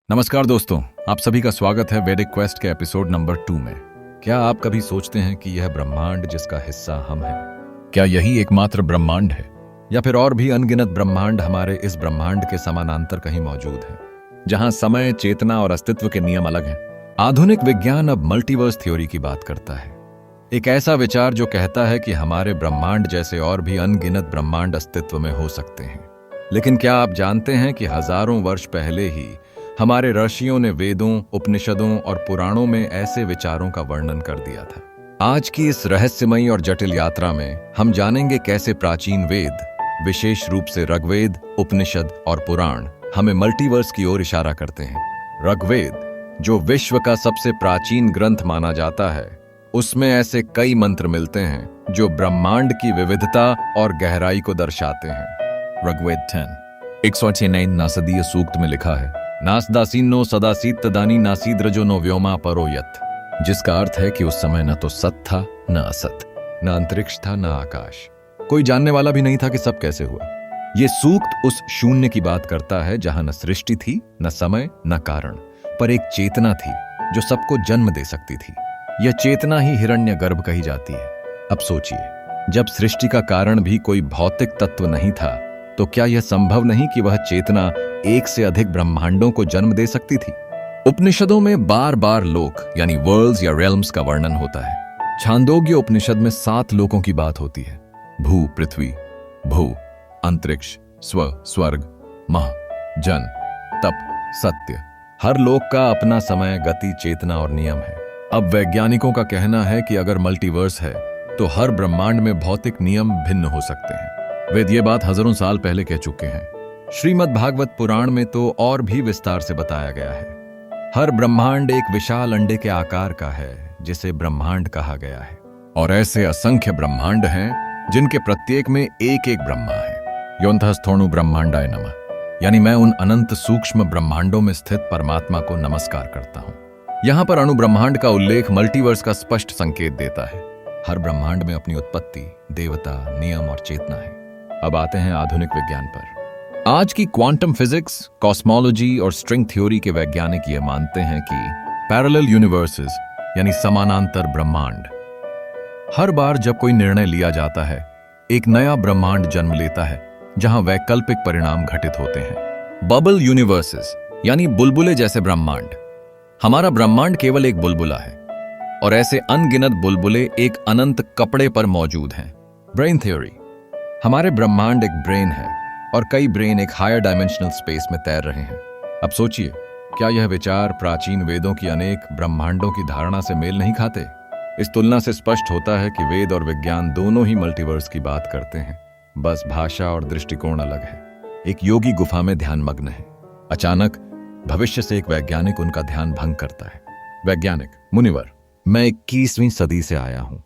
नमस्कार दोस्तों, आप सभी का स्वागत है वैदिक क्वेस्ट के एपिसोड नंबर 2 में। क्या आप कभी सोचते हैं कि यह ब्रह्मांड जिसका हिस्सा हम हैं, क्या यही एकमात्र ब्रह्मांड है या फिर और भी अनगिनत ब्रह्मांड हमारे इस ब्रह्मांड के समानांतर कहीं मौजूद हैं, जहां समय, चेतना और अस्तित्व के नियम अलग हैं? आधुनिक विज्ञान अब मल्टीवर्स थ्योरी की बात करता है, एक ऐसा विचार जो कहता है कि हमारे ब्रह्मांड जैसे और भी अनगिनत ब्रह्मांड अस्तित्व में हो सकते हैं। लेकिन क्या आप जानते हैं कि हजारों वर्ष पहले ही हमारे ऋषियों ने वेदों, उपनिषदों और पुराणों में ऐसे विचारों का वर्णन कर दिया था। आज की इस रहस्यमयी और जटिल यात्रा में हम जानेंगे कैसे प्राचीन वेद, विशेष रूप से ऋग्वेद, उपनिषद और पुराण, हमें मल्टीवर्स की ओर इशारा करते हैं। ऋग्वेद, जो विश्व का सबसे प्राचीन ग्रंथ माना जाता है, उसमें ऐसे कई मंत्र मिलते हैं जो ब्रह्मांड की विविधता और गहराई को दर्शाते हैं। ऋग्वेद 10:189 नासदीय सूक्त में लिखा है, नासदासीनो सदासीत तदानी नासीद्रजो नो व्योमा परो यत, जिसका अर्थ है कि उस समय न तो सत था न असत, न अंतरिक्ष था न आकाश, कोई जानने वाला भी नहीं था कि सब कैसे हुआ। ये सूक्त उस शून्य की बात करता है जहां न सृष्टि थी, न समय, न कारण, पर एक चेतना थी जो सबको जन्म दे सकती थी। यह चेतना ही हिरण्यगर्भ कही जाती है। अब सोचिए, जब सृष्टि का कारण भी कोई भौतिक तत्व नहीं था, तो क्या यह संभव नहीं कि वह चेतना एक से अधिक ब्रह्मांडों को जन्म दे सकती थी? उपनिषदों में बार बार लोक यानी वर्ल्ड्स या रेल्म्स का वर्णन होता है। छांदोग्य उपनिषद में 7 लोकों की बात होती है: भू पृथ्वी, भू अंतरिक्ष, स्व स्वर्ग, मह जन, तप सत्य। हर लोक का अपना समय, गति, चेतना और नियम है। अब वैज्ञानिकों का कहना है कि अगर मल्टीवर्स है तो हर ब्रह्मांड में भौतिक नियम भिन्न हो सकते हैं। वेद ये बात हजारों साल पहले कह चुके हैं। श्रीमद् भागवत पुराण में तो और भी विस्तार से बताया गया है। हर ब्रह्मांड एक विशाल अंडे के आकार का है, जिसे ब्रह्मांड कहा गया है। और ऐसे असंख्य ब्रह्मांड हैं जिनके प्रत्येक में एक एक ब्रह्मा है। योऽन्तःस्थोणु ब्रह्मांडाय नमः, यानी मैं उन अनंत सूक्ष्म ब्रह्मांडों में स्थित परमात्मा को नमस्कार करता हूं। यहां पर अणु ब्रह्मांड का उल्लेख मल्टीवर्स का स्पष्ट संकेत देता है। हर ब्रह्मांड में अपनी उत्पत्ति, देवता, नियम और चेतना है। अब आते हैं आधुनिक विज्ञान पर। आज की क्वांटम फिजिक्स, कॉस्मोलॉजी और स्ट्रिंग थ्योरी के वैज्ञानिक ये मानते हैं कि पैरेलल यूनिवर्सेस यानी समानांतर ब्रह्मांड, हर बार जब कोई निर्णय लिया जाता है, एक नया ब्रह्मांड जन्म लेता है जहां वैकल्पिक परिणाम घटित होते हैं। बबल यूनिवर्सेस यानी बुलबुले जैसे ब्रह्मांड। हमारा ब्रह्मांड केवल एक बुलबुला है और ऐसे अनगिनत बुलबुले एक अनंत कपड़े पर मौजूद हैं। ब्रेन थ्योरी, हमारे ब्रह्मांड एक ब्रेन है और कई ब्रेन एक हायर डायमेंशनल स्पेस में तैर रहे हैं। अब सोचिए, क्या यह विचार प्राचीन वेदों की अनेक ब्रह्मांडों की धारणा से मेल नहीं खाते? इस तुलना से स्पष्ट होता है कि वेद और विज्ञान दोनों ही मल्टीवर्स की बात करते हैं, बस भाषा और दृष्टिकोण अलग है। एक योगी गुफा में ध्यानमग्न है। अचानक भविष्य से एक वैज्ञानिक उनका ध्यान भंग करता है। वैज्ञानिक: मुनिवर, मैं 21वीं सदी से आया हूं।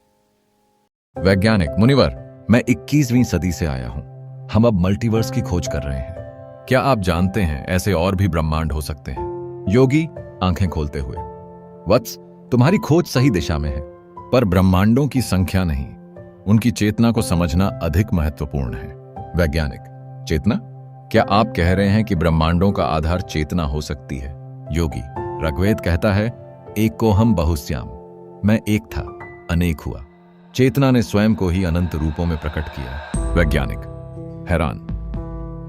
वैज्ञानिक: मुनिवर, मैं 21वीं सदी से आया हूं। हम अब मल्टीवर्स की खोज कर रहे हैं। क्या आप जानते हैं ऐसे और भी ब्रह्मांड हो सकते हैं? योगी आंखें खोलते हुए: वत्स, तुम्हारी खोज सही दिशा में है, पर ब्रह्मांडों की संख्या नहीं, उनकी चेतना को समझना अधिक महत्वपूर्ण है। वैज्ञानिक: चेतना? क्या आप कह रहे हैं कि ब्रह्मांडों का आधार चेतना हो सकती है? योगी: ऋग्वेद कहता है, एकोहम बहुश्याम, मैं एक था, अनेक हुआ। चेतना ने स्वयं को ही अनंत रूपों में प्रकट किया। वैज्ञानिक हैरान: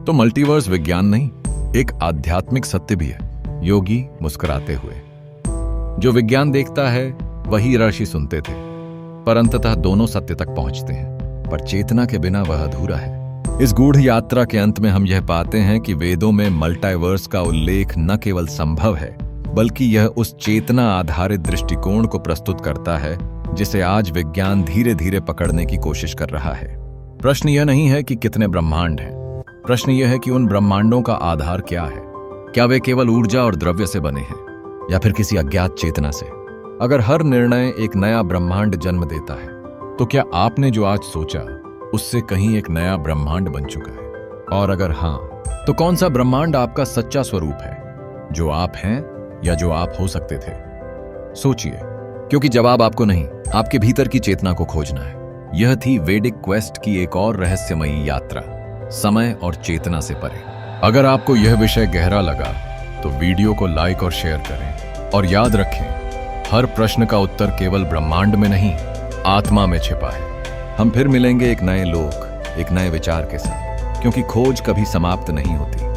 तो मल्टीवर्स विज्ञान नहीं, एक आध्यात्मिक सत्य भी है? योगी मुस्कुराते हुए: जो विज्ञान देखता है वही ऋषि सुनते थे, पर अंततः दोनों सत्य तक पहुंचते हैं, पर चेतना के बिना वह अधूरा है। इस गूढ़ यात्रा के अंत में हम यह पाते हैं कि वेदों में मल्टीवर्स का उल्लेख न केवल संभव है, बल्कि यह उस चेतना आधारित दृष्टिकोण को प्रस्तुत करता है जिसे आज विज्ञान धीरे धीरे पकड़ने की कोशिश कर रहा है। प्रश्न यह नहीं है कि कितने ब्रह्मांड हैं, प्रश्न यह है कि उन ब्रह्मांडों का आधार क्या है। क्या वे केवल ऊर्जा और द्रव्य से बने हैं या फिर किसी अज्ञात चेतना से? अगर हर निर्णय एक नया ब्रह्मांड जन्म देता है, तो क्या आपने जो आज सोचा उससे कहीं एक नया ब्रह्मांड बन चुका है? और अगर हां, तो कौन सा ब्रह्मांड आपका सच्चा स्वरूप है, जो आप हैं या जो आप हो सकते थे? सोचिए, क्योंकि जवाब आपको नहीं, आपके भीतर की चेतना को खोजना है। यह थी वैदिक क्वेस्ट की एक और रहस्यमयी यात्रा, समय और चेतना से परे। अगर आपको यह विषय गहरा लगा तो वीडियो को लाइक और शेयर करें। और याद रखें, हर प्रश्न का उत्तर केवल ब्रह्मांड में नहीं, आत्मा में छिपा है। हम फिर मिलेंगे एक नए लोक, एक नए विचार के साथ, क्योंकि खोज कभी समाप्त नहीं होती।